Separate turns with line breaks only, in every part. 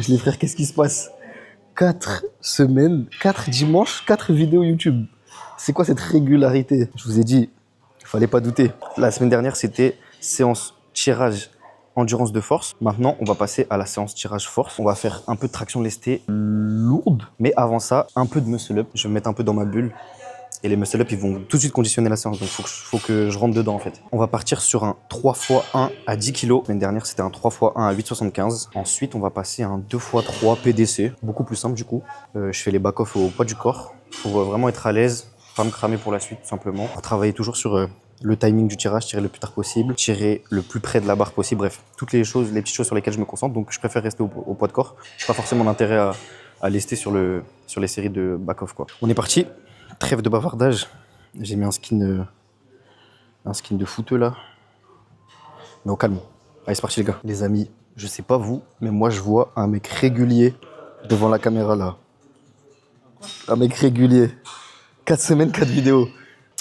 Les frères, qu'est-ce qui se passe? 4 semaines, 4 dimanches, 4 vidéos YouTube. C'est quoi cette régularité? Je vous ai dit, il fallait pas douter. La semaine dernière, c'était séance tirage endurance de force. Maintenant, on va passer à la séance tirage force. On va faire un peu de traction lestée lourde. Mais avant ça, un peu de muscle up. Je vais me mettre un peu dans ma bulle. Et les muscle up, ils vont tout de suite conditionner la séance. Donc, faut que je rentre dedans, en fait. On va partir sur un 3x1 à 10 kg. La semaine dernière, c'était un 3x1 à 8,75. Ensuite, on va passer à un 2x3 PDC. Beaucoup plus simple, du coup. Je fais les back-off au poids du corps. Pour vraiment être à l'aise, pas me cramer pour la suite, tout simplement. On va travailler toujours sur le timing du tirage, tirer le plus tard possible, tirer le plus près de la barre possible. Bref, toutes les petites choses sur lesquelles je me concentre. Donc, je préfère rester au poids de corps. Pas forcément d'intérêt à lester sur les séries de back-off, quoi. On est parti. Trêve de bavardage. J'ai mis un skin de footeux là. Mais au calme. Allez, c'est parti les gars. Les amis, je sais pas vous, mais moi je vois un mec régulier devant la caméra là. Un mec régulier. 4 semaines, 4 vidéos.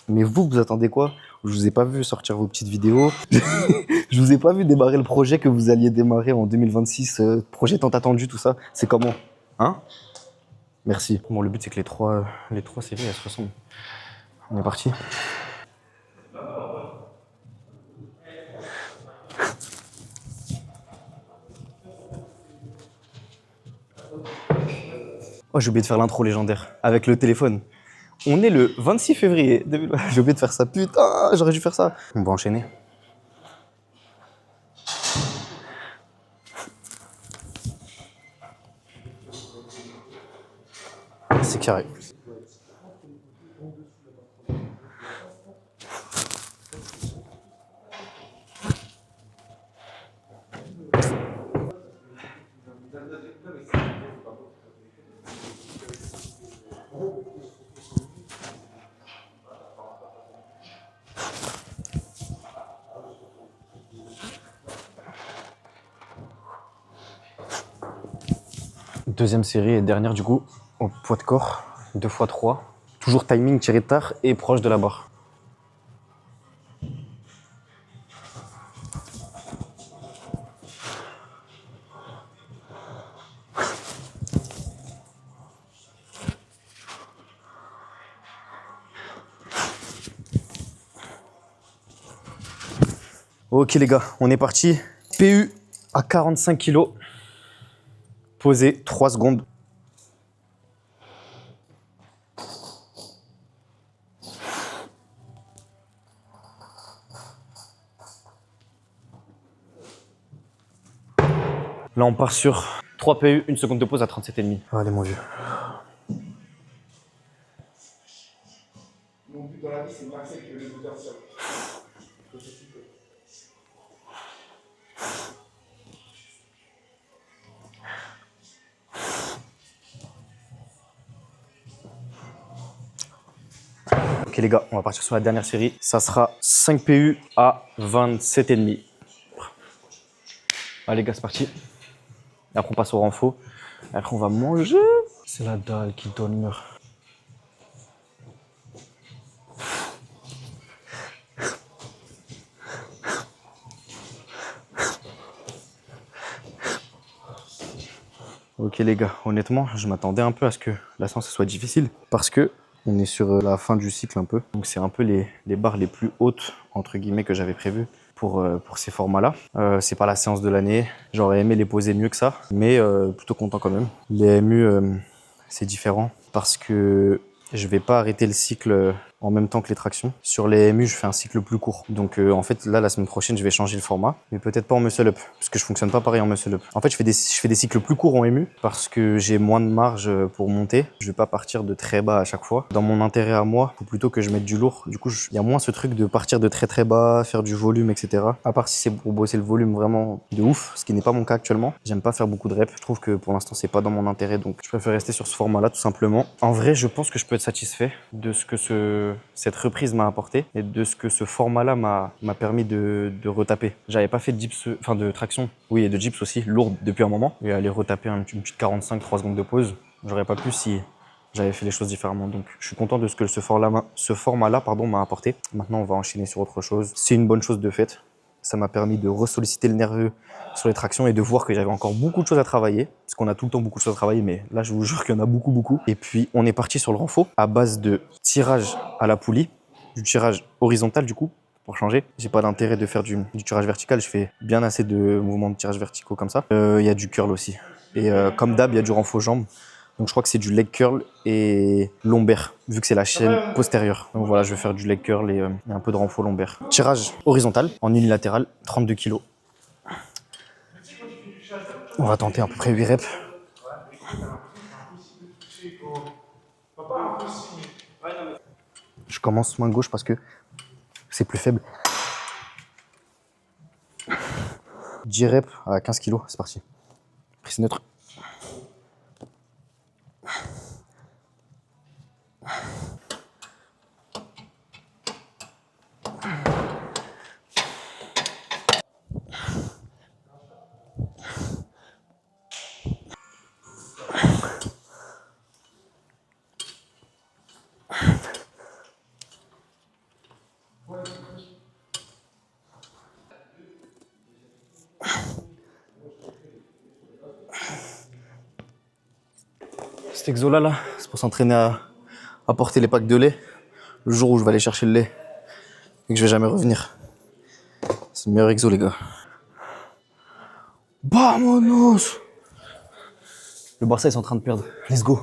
Mais vous attendez quoi? Je vous ai pas vu sortir vos petites vidéos. Je vous ai pas vu démarrer le projet que vous alliez démarrer en 2026. Projet tant attendu, tout ça. C'est comment? Hein? Merci. Bon, le but c'est que les trois séries elles se ressemblent. On est parti. Oh, j'ai oublié de faire l'intro légendaire avec le téléphone. On est le 26 février 2020. J'ai oublié de faire ça. Putain, j'aurais dû faire ça. On va enchaîner. C'est carré. Deuxième série et dernière du coup, au poids de corps, 2x3. Toujours timing tiré tard et proche de la barre. Ok les gars, on est parti. PU à 45 kg. Posé 3 secondes. Là, on part sur 3 PU, 1 seconde de pause à 37,5. Allez, mon vieux. Mon but dans la vie, c'est de m'accepter le potentiel. Ok les gars, on va partir sur la dernière série. Ça sera 5 PU à 27,5. Allez les gars, c'est parti. Après on passe au renfort. Après on va manger. C'est la dalle qui donne l'heure. Ok les gars, honnêtement, je m'attendais un peu à ce que la séance soit difficile parce que on est sur la fin du cycle un peu. Donc c'est un peu les barres les plus hautes entre guillemets que j'avais prévues pour ces formats-là. C'est pas la séance de l'année. J'aurais aimé les poser mieux que ça, mais plutôt content quand même. Les MU, c'est différent parce que je vais pas arrêter le cycle en même temps que les tractions. Sur les MU, je fais un cycle plus court. Donc en fait, là, la semaine prochaine, je vais changer le format, mais peut-être pas en muscle up, parce que je fonctionne pas pareil en muscle up. En fait, je fais des cycles plus courts en MU, parce que j'ai moins de marge pour monter. Je vais pas partir de très bas à chaque fois. Dans mon intérêt à moi, faut plutôt que je mette du lourd. Du coup, il y a moins ce truc de partir de très très bas, faire du volume, etc. À part si c'est pour bosser le volume vraiment de ouf, ce qui n'est pas mon cas actuellement. J'aime pas faire beaucoup de reps. Je trouve que pour l'instant, c'est pas dans mon intérêt, donc je préfère rester sur ce format-là, tout simplement. En vrai, je pense que je peux être satisfait de ce que cette reprise m'a apporté et de ce que ce format-là m'a permis de retaper. J'avais pas fait de dips, enfin de traction, oui, et de dips aussi, lourdes depuis un moment. Et aller retaper une petite 45, 3 secondes de pause, j'aurais pas pu si j'avais fait les choses différemment. Donc je suis content de ce que ce format-là m'a apporté. Maintenant, on va enchaîner sur autre chose. C'est une bonne chose de fait. Ça m'a permis de ressolliciter le nerveux sur les tractions et de voir que j'avais encore beaucoup de choses à travailler. Parce qu'on a tout le temps beaucoup de choses à travailler, mais là, je vous jure qu'il y en a beaucoup, beaucoup. Et puis, on est parti sur le renfort à base de tirage à la poulie, du tirage horizontal du coup, pour changer. J'ai pas d'intérêt de faire du tirage vertical, je fais bien assez de mouvements de tirage verticaux comme ça. Il y a du curl aussi. Et comme d'hab, il y a du renfort jambes. Donc je crois que c'est du leg curl et lombaire, vu que c'est la chaîne postérieure. Donc voilà, je vais faire du leg curl et un peu de renfort lombaire. Tirage horizontal, en unilatéral, 32 kg. On va tenter à peu près 8 reps. Je commence main gauche parce que c'est plus faible. 10 reps à 15 kg, c'est parti. Prise neutre. Cet exo là, c'est pour s'entraîner à porter les packs de lait le jour où je vais aller chercher le lait et que je vais jamais revenir. C'est le meilleur exo, les gars. Vamonos! Le Barça, ils sont en train de perdre. Let's go!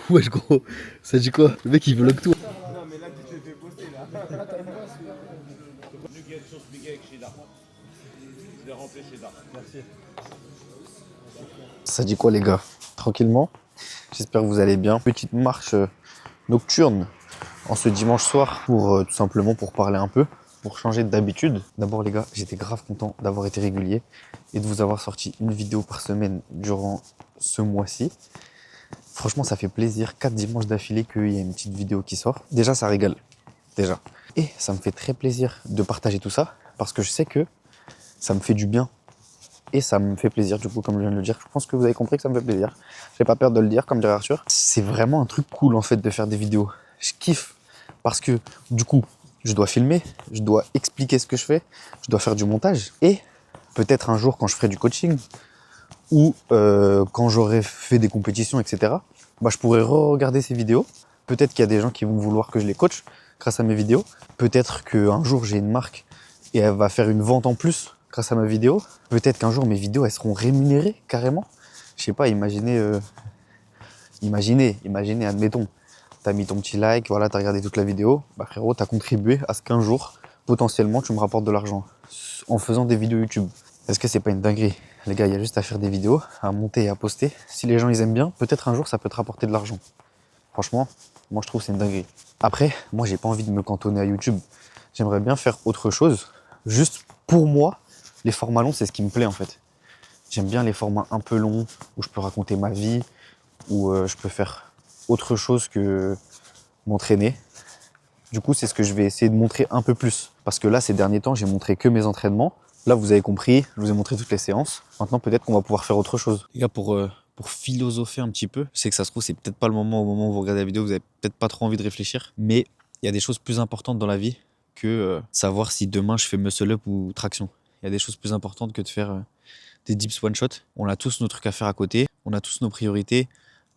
Wesh gros, ça dit quoi? Le mec il vlog tout. Non mais là tu t'es fait poster là. Nuggets sauce big avec cheddar. Je l'ai rempli cheddar. Merci. Ça dit quoi les gars? Tranquillement. J'espère que vous allez bien. Petite marche nocturne en ce dimanche soir pour tout simplement pour parler un peu, pour changer d'habitude. D'abord les gars, j'étais grave content d'avoir été régulier et de vous avoir sorti une vidéo par semaine durant ce mois-ci. Franchement, ça fait plaisir, 4 dimanches d'affilée qu'il y a une petite vidéo qui sort. Déjà, ça régale, déjà. Et ça me fait très plaisir de partager tout ça, parce que je sais que ça me fait du bien. Et ça me fait plaisir, du coup, comme je viens de le dire. Je pense que vous avez compris que ça me fait plaisir. J'ai pas peur de le dire, comme dirait Arthur. C'est vraiment un truc cool, en fait, de faire des vidéos. Je kiffe, parce que, du coup, je dois filmer, je dois expliquer ce que je fais, je dois faire du montage. Et peut-être un jour, quand je ferai du coaching, ou quand j'aurai fait des compétitions, etc., bah, je pourrais re-regarder ces vidéos. Peut-être qu'il y a des gens qui vont vouloir que je les coach grâce à mes vidéos. Peut-être qu'un jour, j'ai une marque et elle va faire une vente en plus grâce à ma vidéo. Peut-être qu'un jour, mes vidéos, elles seront rémunérées carrément. Je sais pas, imaginez, admettons, t'as mis ton petit like, voilà, t'as regardé toute la vidéo. Bah frérot, t'as contribué à ce qu'un jour, potentiellement, tu me rapportes de l'argent en faisant des vidéos YouTube. Est-ce que c'est pas une dinguerie? Les gars, il y a juste à faire des vidéos, à monter et à poster. Si les gens ils aiment bien, peut-être un jour ça peut te rapporter de l'argent. Franchement, moi je trouve que c'est une dinguerie. Après, moi j'ai pas envie de me cantonner à YouTube. J'aimerais bien faire autre chose. Juste pour moi, les formats longs, c'est ce qui me plaît en fait. J'aime bien les formats un peu longs, où je peux raconter ma vie, où je peux faire autre chose que m'entraîner. Du coup, c'est ce que je vais essayer de montrer un peu plus. Parce que là, ces derniers temps, j'ai montré que mes entraînements. Là, vous avez compris, je vous ai montré toutes les séances. Maintenant, peut-être qu'on va pouvoir faire autre chose. Les gars, pour philosopher un petit peu, je sais que ça se trouve, c'est peut-être pas le moment, au moment où vous regardez la vidéo, vous avez peut-être pas trop envie de réfléchir. Mais il y a des choses plus importantes dans la vie que savoir si demain je fais muscle up ou traction. Il y a des choses plus importantes que de faire des dips one shot. On a tous nos trucs à faire à côté, on a tous nos priorités,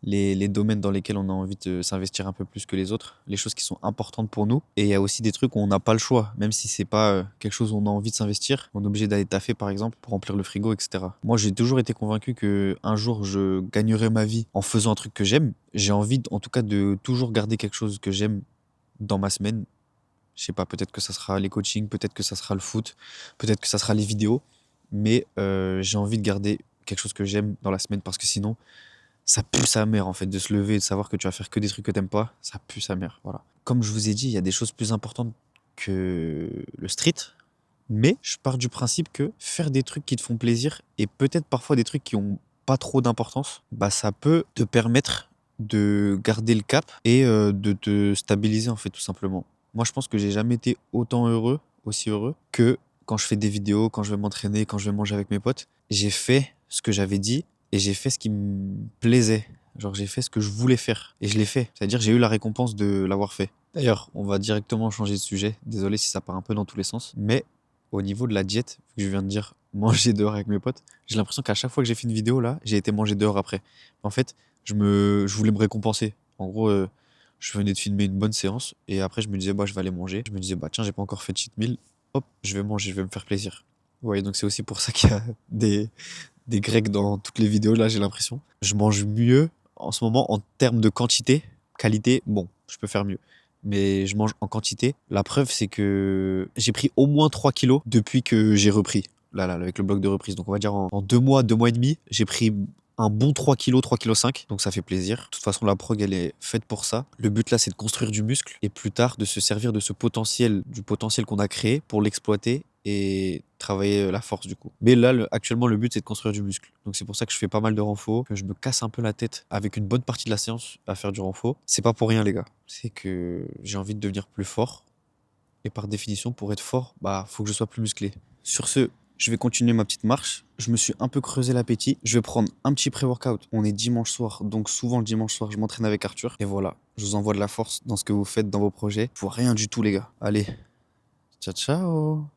les domaines dans lesquels on a envie de s'investir un peu plus que les autres, les choses qui sont importantes pour nous. Et il y a aussi des trucs où on n'a pas le choix, même si c'est pas quelque chose où on a envie de s'investir. On est obligé d'aller taffer par exemple pour remplir le frigo, etc. Moi, j'ai toujours été convaincu que un jour je gagnerais ma vie en faisant un truc que j'aime. J'ai envie, en tout cas, de toujours garder quelque chose que j'aime dans ma semaine. Je sais pas, peut-être que ça sera les coachings, peut-être que ça sera le foot, peut-être que ça sera les vidéos. Mais j'ai envie de garder quelque chose que j'aime dans la semaine parce que sinon, ça pue sa mère en fait de se lever et de savoir que tu vas faire que des trucs que t'aimes pas. Ça pue sa mère, voilà. Comme je vous ai dit, il y a des choses plus importantes que le street.
Mais je pars du principe que faire des trucs qui te font plaisir et peut-être parfois des trucs qui ont pas trop d'importance, bah ça peut te permettre de garder le cap et de te stabiliser en fait tout simplement. Moi je pense que j'ai jamais été autant heureux, aussi heureux que quand je fais des vidéos, quand je vais m'entraîner, quand je vais manger avec mes potes. J'ai fait ce que j'avais dit et j'ai fait ce qui me plaisait. Genre j'ai fait ce que je voulais faire et je l'ai fait. C'est-à-dire j'ai eu la récompense de l'avoir fait. D'ailleurs, on va directement changer de sujet. Désolé si ça part un peu dans tous les sens. Mais au niveau de la diète, vu que je viens de dire manger dehors avec mes potes, j'ai l'impression qu'à chaque fois que j'ai fait une vidéo là, j'ai été manger dehors après. En fait, je voulais me récompenser. En gros, je venais de filmer une bonne séance et après je me disais bah je vais aller manger. Je me disais bah tiens j'ai pas encore fait de cheat meal, hop je vais manger, je vais me faire plaisir. Ouais donc c'est aussi pour ça qu'il y a des grecs dans toutes les vidéos là j'ai l'impression. Je mange mieux en ce moment en termes de quantité, qualité bon je peux faire mieux. Mais je mange en quantité. La preuve, c'est que j'ai pris au moins 3 kilos depuis que j'ai repris. Là, avec le bloc de reprise. Donc, on va dire en 2 mois et demi, j'ai pris un bon 3 kilos, 3 kilos 5. Donc, ça fait plaisir. De toute façon, la prog, elle est faite pour ça. Le but là, c'est de construire du muscle et plus tard de se servir de ce potentiel, du potentiel qu'on a créé pour l'exploiter et travailler la force du coup. Mais là, actuellement, le but, c'est de construire du muscle. Donc, c'est pour ça que je fais pas mal de renfo, que je me casse un peu la tête avec une bonne partie de la séance à faire du renfo. C'est pas pour rien, les gars. C'est que j'ai envie de devenir plus fort. Et par définition, pour être fort, bah, faut que je sois plus musclé. Sur ce, je vais continuer ma petite marche. Je me suis un peu creusé l'appétit. Je vais prendre un petit pré-workout. On est dimanche soir, donc souvent le dimanche soir, je m'entraîne avec Arthur. Et voilà, je vous envoie de la force dans ce que vous faites dans vos projets. Pour rien du tout, les gars. Allez, ciao, ciao.